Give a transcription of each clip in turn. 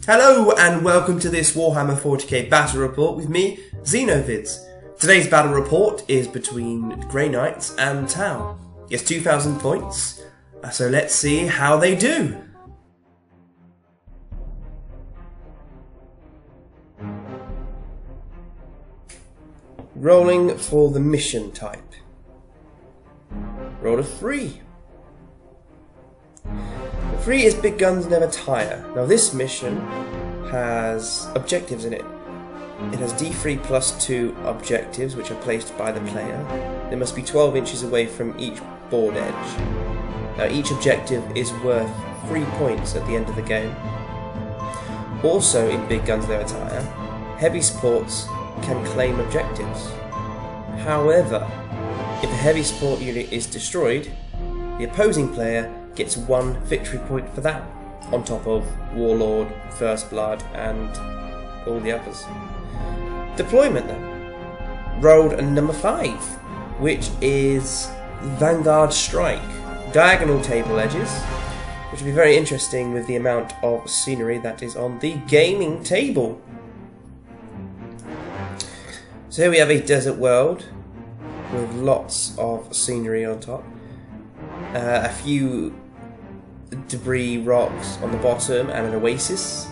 Hello and welcome to this Warhammer 40k battle report with me, Xenovids. Today's battle report is between Grey Knights and Tau. It's 2,000 points, so let's see how they do. Rolling for the mission type. Roll a 3. The 3 is big guns never tire. Now this mission has objectives in it. It has D3 plus 2 objectives which are placed by the player. They must be 12 inches away from each board edge. Now each objective is worth 3 points at the end of the game. Also in big guns never tire, heavy supports can claim objectives. However, if a heavy support unit is destroyed, the opposing player gets 1 victory point for that, on top of Warlord, First Blood, and all the others. Deployment then. Rolled a number 5, which is Vanguard Strike. Diagonal table edges, which will be very interesting with the amount of scenery that is on the gaming table. So here we have a desert world with lots of scenery on top. A few debris rocks on the bottom and an oasis.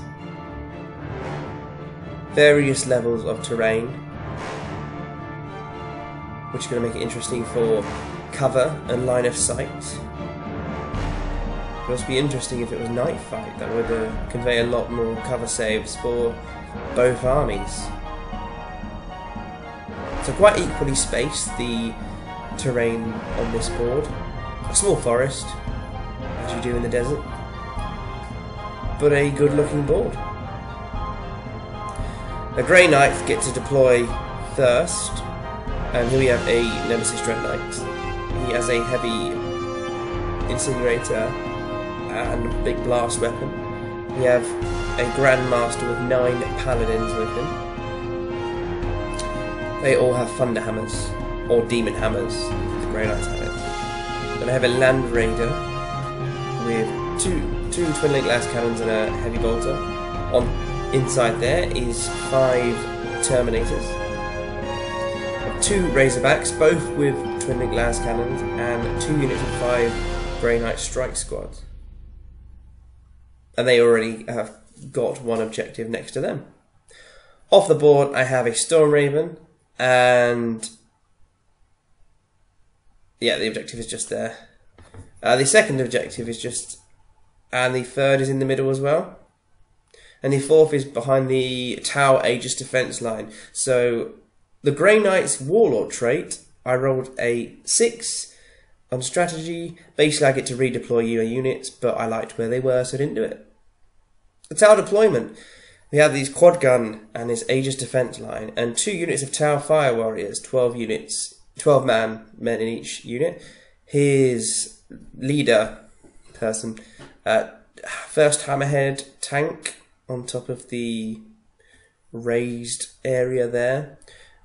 Various levels of terrain, which is going to make it interesting for cover and line of sight. It would also be interesting if it was night fight. That would convey a lot more cover saves for both armies. So quite equally spaced, the terrain on this board. A small forest, as you do in the desert, but a good looking board. The Grey Knights get to deploy first, and here we have a Nemesis Dread Knight. He has a heavy incinerator and a big blast weapon. We have a Grandmaster with 9 paladins with him. They all have thunder hammers, or demon hammers, the Grey Knights have it. Then I have a Land Raider with two twin link glass cannons and a heavy bolter. Inside there is 5 Terminators, 2 Razorbacks, both with twin link glass cannons, and 2 units of 5 Grey Knight strike squads. And they already have got 1 objective next to them. Off the board I have a Storm Raven, and yeah, the objective is just there. The second objective is just, and the third is in the middle as well. And the fourth is behind the Tau Aegis defense line. So the Grey Knight's Warlord Trait, I rolled a 6 on strategy. Basically I get to redeploy units, but I liked where they were, so I didn't do it. The Tau deployment. We have these quad gun and his Aegis defense line, and 2 units of Tau Fire Warriors, 12 men in each unit. His leader person, first Hammerhead tank on top of the raised area there.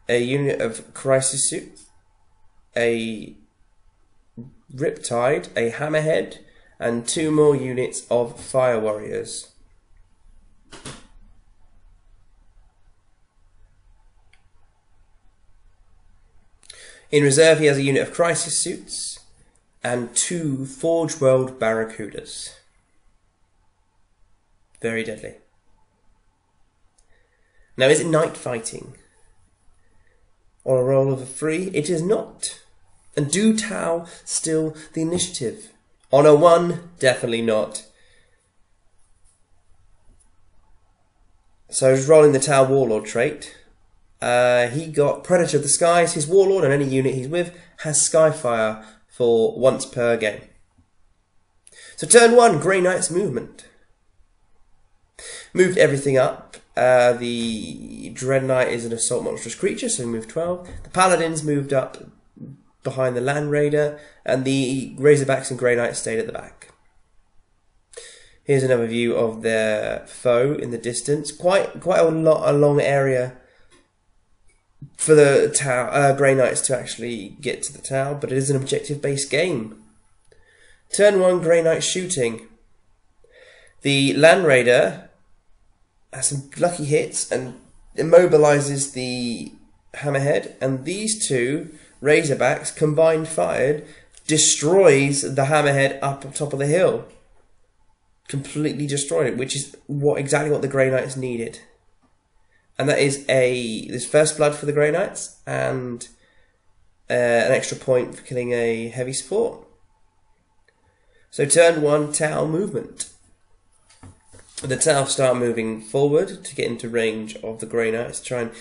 A unit of Crisis Suit, a Riptide, a Hammerhead, and 2 more units of Fire Warriors. In reserve he has a unit of Crisis Suits and 2 Forge World Barracudas. Very deadly. Now is it night fighting? On a roll of a 3? It is not. And do Tau still the initiative? On a 1? Definitely not. So just rolling the Tau Warlord Trait. He got Predator of the Skies. His Warlord and any unit he's with has Skyfire for once per game. So turn 1, Grey Knight's movement. Moved everything up. The Dread Knight is an assault monstrous creature, so we moved 12. The Paladins moved up behind the Land Raider, and the Razorbacks and Grey Knights stayed at the back. Here's another view of their foe in the distance. Quite a long area for the Grey Knights to actually get to the Tau, but it is an objective-based game. Turn 1, Grey Knight shooting. The Land Raider has some lucky hits and immobilises the hammerhead, and these two Razorbacks combined fired destroys the hammerhead up top of the hill. Completely destroyed it, which is exactly what the Grey Knights needed. And that is this first blood for the Grey Knights and an extra point for killing a heavy support. So turn 1, Tau movement. The Tau start moving forward to get into range of the Grey Knights, to try and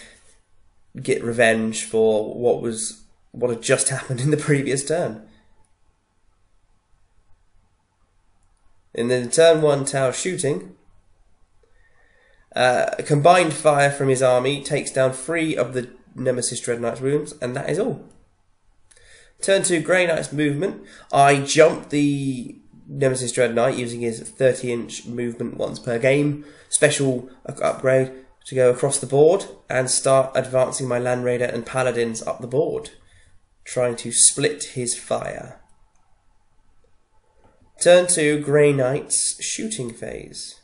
get revenge for what had just happened in the previous turn. In the turn 1 Tau shooting, a combined fire from his army takes down 3 of the Nemesis Dread Knight's wounds, and that is all. Turn 2 Grey Knight's movement. I jump the Nemesis Dread Knight using his 30-inch movement once per game special upgrade to go across the board and start advancing my Land Raider and Paladins up the board, trying to split his fire. Turn 2 Grey Knight's shooting phase.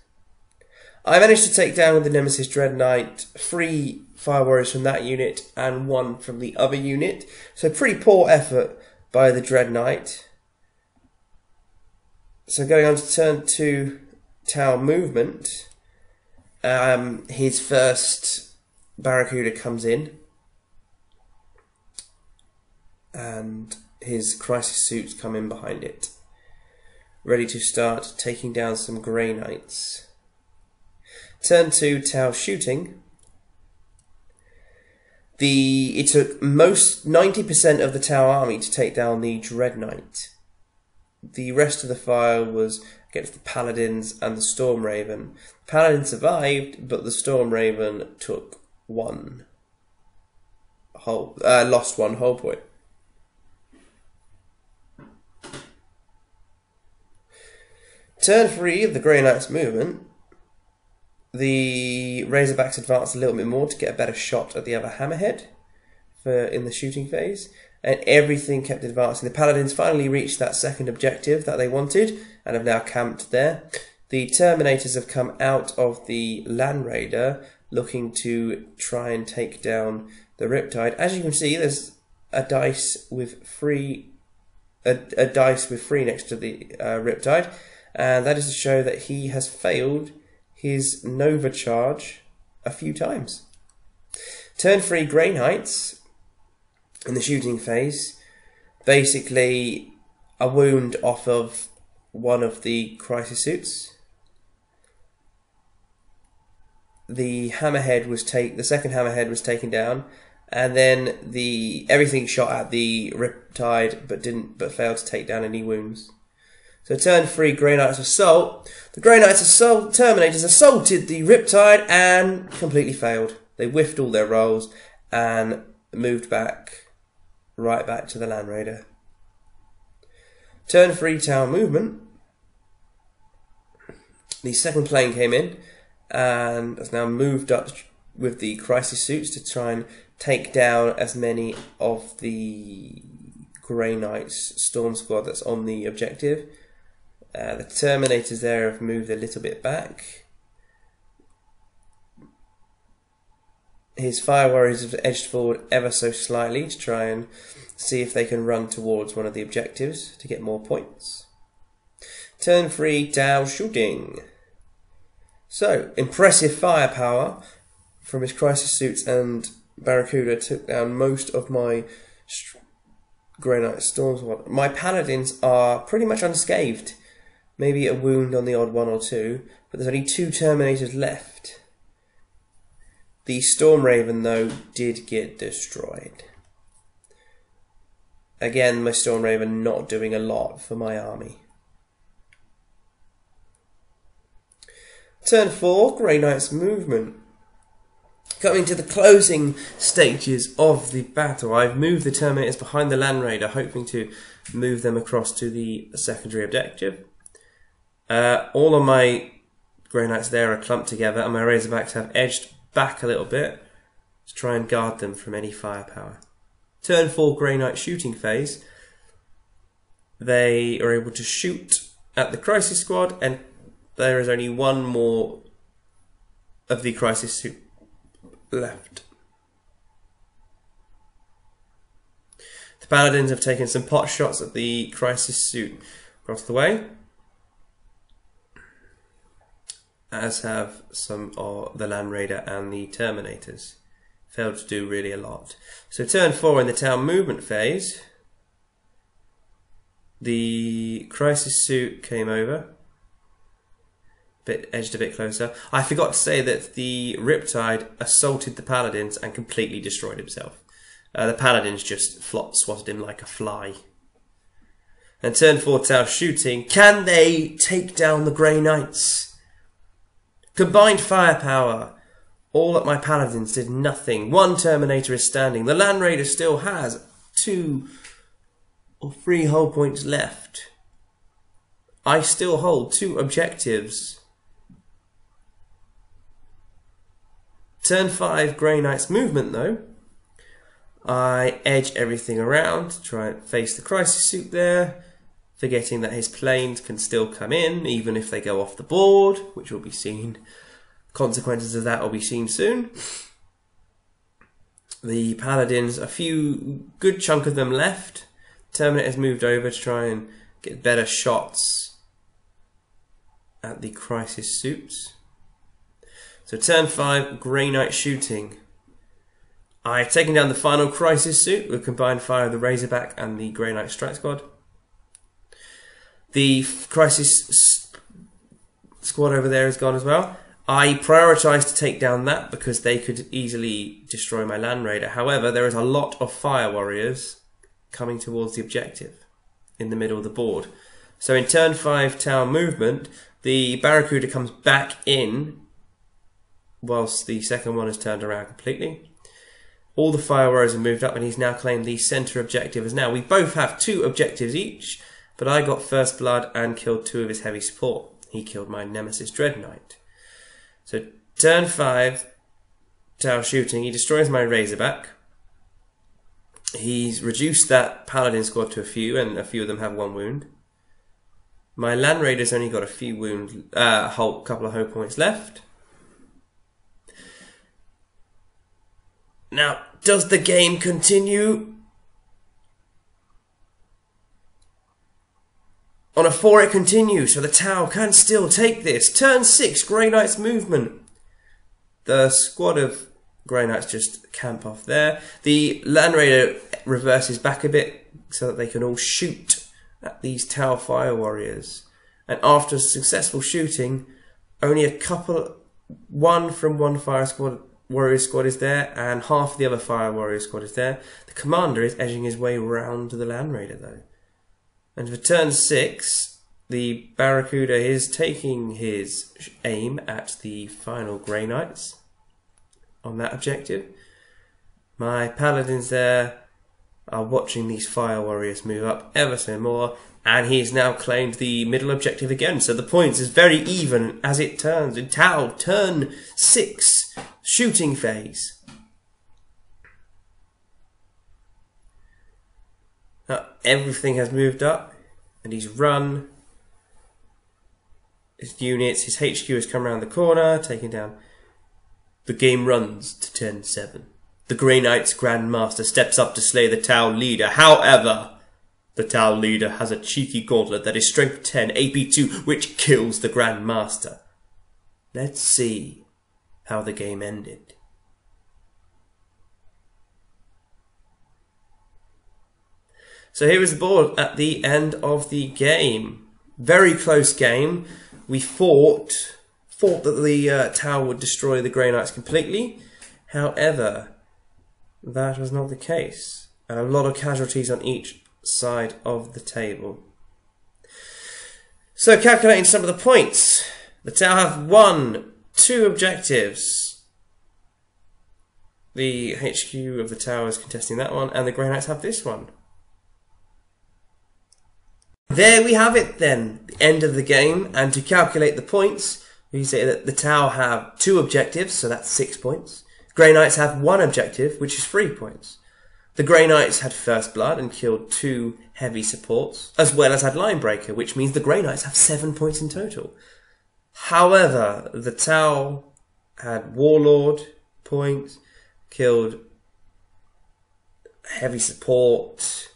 I managed to take down with the Nemesis Dread Knight 3 Fire Warriors from that unit and 1 from the other unit, so pretty poor effort by the Dread Knight. So going on to turn 2 Tau movement, his first Barracuda comes in, and his Crisis Suits come in behind it, ready to start taking down some Grey Knights. Turn 2 Tau shooting. It took 90% of the Tau army to take down the Dread Knight. The rest of the fire was against the Paladins and the Storm Raven. The Paladin survived, but the Storm Raven took lost 1 whole point. Turn 3 of the Grey Knight's movement. The Razorbacks advanced a little bit more to get a better shot at the other hammerhead in the shooting phase, and everything kept advancing. The Paladins finally reached that second objective that they wanted and have now camped there. The Terminators have come out of the Land Raider looking to try and take down the Riptide. As you can see, there's a dice with 3 next to the Riptide, and that is to show that he has failed his Nova charge a few times. Turn 3 Grey Knights in the shooting phase, basically a wound off of one of the Crisis Suits. The second hammerhead was taken down, and then everything shot at the Riptide but failed to take down any wounds. So turn 3 Grey Knights assault. The Grey Knights Terminators assaulted the Riptide and completely failed. They whiffed all their rolls and moved right back to the Land Raider. Turn 3 Tau movement. The second plane came in and has now moved up with the Crisis Suits to try and take down as many of the Grey Knights Storm Squad that's on the objective. The Terminators there have moved a little bit back. His Fire Warriors have edged forward ever so slightly to try and see if they can run towards one of the objectives to get more points. Turn 3 Tau shooting. So, impressive firepower from his Crisis Suits, and Barracuda took down most of my Grey Knight Storm Squad. My Paladins are pretty much unscathed. Maybe a wound on the odd 1 or 2, but there's only 2 Terminators left. The Storm Raven, though, did get destroyed. Again, my Storm Raven not doing a lot for my army. Turn 4, Grey Knight's movement. Coming to the closing stages of the battle, I've moved the Terminators behind the Land Raider, hoping to move them across to the secondary objective. All of my Grey Knights there are clumped together, and my Razorbacks have edged back a little bit to try and guard them from any firepower. Turn 4 Grey Knight shooting phase. They are able to shoot at the Crisis Squad, and there is only one more of the crisis suit left. The Paladins have taken some pot shots at the crisis suit across the way, as have some of the Land Raider and the Terminators. Failed to do really a lot. So turn 4 in the town movement phase, the crisis suit came over, edged a bit closer. I forgot to say that the Riptide assaulted the Paladins and completely destroyed himself. The Paladins just swatted him like a fly. And turn 4 Tau shooting. Can they take down the Grey Knights? Combined firepower. All that my Paladins did nothing. One Terminator is standing. The Land Raider still has 2 or 3 hull points left. I still hold 2 objectives. Turn 5 Grey Knight's movement though. I edge everything around, try and face the crisis suit there, forgetting that his planes can still come in even if they go off the board, which will be seen. Consequences of that will be seen soon. The Paladins, a few good chunk of them left. Terminator's moved over to try and get better shots at the crisis suits. So turn 5, Grey Knight shooting. I've taken down the final crisis suit with combined fire of the Razorback and the Grey Knight Strike Squad. The crisis squad over there is gone as well. I prioritised to take down that because they could easily destroy my Land Raider. However, there is a lot of Fire Warriors coming towards the objective in the middle of the board. So in turn 5 town movement, the Barracuda comes back in whilst the second one is turned around completely. All the Fire Warriors have moved up and he's now claimed the centre objective as now. We both have 2 objectives each, but I got first blood and killed 2 of his heavy support. He killed my Nemesis Dread Knight. So turn 5, Tau shooting, he destroys my Razorback. He's reduced that Paladin squad to a few, and a few of them have 1 wound. My Land Raider's only got a few wounds, couple of hull points left. Now, does the game continue? On a 4 it continues, so the Tau can still take this. Turn 6, Grey Knight's movement. The squad of Grey Knights just camp off there. The Land Raider reverses back a bit so that they can all shoot at these Tau Fire Warriors. And after successful shooting, only one from one Fire Warrior squad is there, and half the other Fire Warrior squad is there. The commander is edging his way round to the Land Raider though. And for turn 6, the Barracuda is taking his aim at the final Grey Knights on that objective. My Paladins there are watching these Fire Warriors move up ever so more, and he's now claimed the middle objective again. So the points is very even as it turns. In Tau, turn 6, shooting phase. Now, everything has moved up, and he's run his units. His HQ has come around the corner, taking down. The game runs to turn 7. The Grey Knight's Grand Master steps up to slay the Tau leader. However, the Tau leader has a cheeky gauntlet that is strength 10, AP 2, which kills the Grand Master. Let's see how the game ended. So here is the board at the end of the game. Very close game. We thought that the Tau would destroy the Grey Knights completely. However, that was not the case. And a lot of casualties on each side of the table. So calculating some of the points. The Tau have 2 objectives. The HQ of the Tau is contesting that one, and the Grey Knights have this one. There we have it then, the end of the game, and to calculate the points, we say that the Tau have 2 objectives, so that's 6 points. Grey Knights have 1 objective, which is 3 points. The Grey Knights had first blood and killed 2 heavy supports, as well as had Linebreaker, which means the Grey Knights have 7 points in total. However, the Tau had Warlord points, killed heavy support,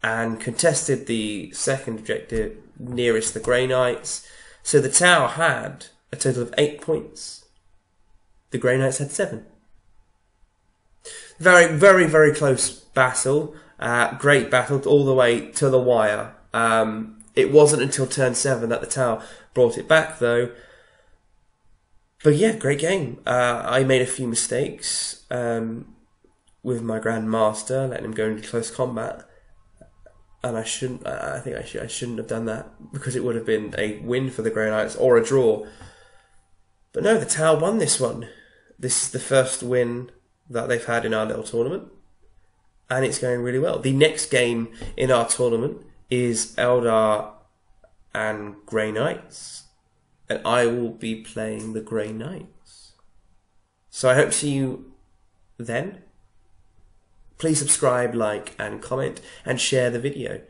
and contested the second objective nearest the Grey Knights. So the Tau had a total of 8 points. The Grey Knights had 7. Very, very, very close battle. Great battle all the way to the wire. It wasn't until turn 7 that the Tau brought it back, though. But yeah, great game. I made a few mistakes with my Grandmaster, letting him go into close combat, and I shouldn't. I think I shouldn't have done that, because it would have been a win for the Grey Knights or a draw. But no, the Tau won this one. This is the first win that they've had in our little tournament, and it's going really well. The next game in our tournament is Eldar and Grey Knights, and I will be playing the Grey Knights. So I hope to see you then. Please subscribe, like, and comment, and share the video.